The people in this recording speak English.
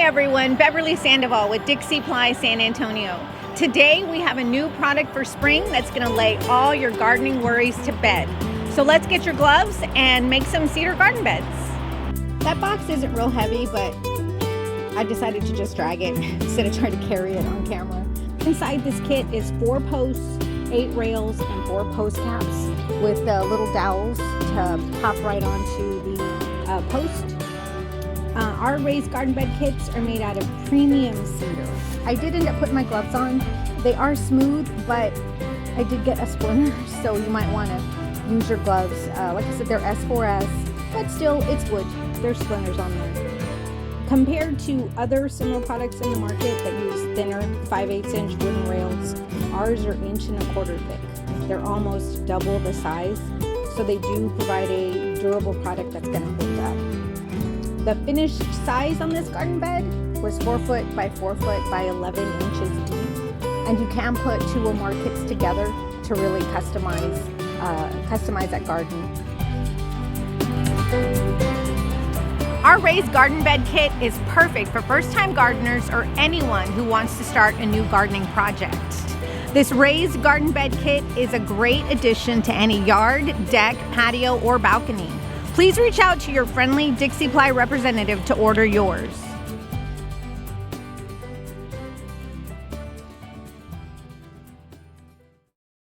everyone, Beverly Sandoval with Dixieply San Antonio. Today we have a new product for spring that's going to lay all your gardening worries to bed. So let's get your gloves and make some cedar garden beds. That box isn't real heavy, but I decided to just drag it instead of trying to carry it on camera. Inside this kit is 4 posts, 8 rails, and 4 post caps with little dowels to pop right onto the post. Our raised garden bed kits are made out of premium cedar. I did end up putting my gloves on. They are smooth, but I did get a splinter, so you might want to use your gloves. Like I said, they're S4S, but still, it's wood. There's splinters on there. Compared to other similar products in the market that use thinner 5/8 inch wooden rails, ours are 1.25 inches thick. They're almost double the size, so they do provide a durable product that's going to hold up. The finished size on this garden bed was 4 foot by 4 foot by 11 inches deep, and you can put 2 or more kits together to really customize that garden. Our raised garden bed kit is perfect for first-time gardeners or anyone who wants to start a new gardening project. This raised garden bed kit is a great addition to any yard, deck, patio, or balcony. Please reach out to your friendly Dixieply representative to order yours.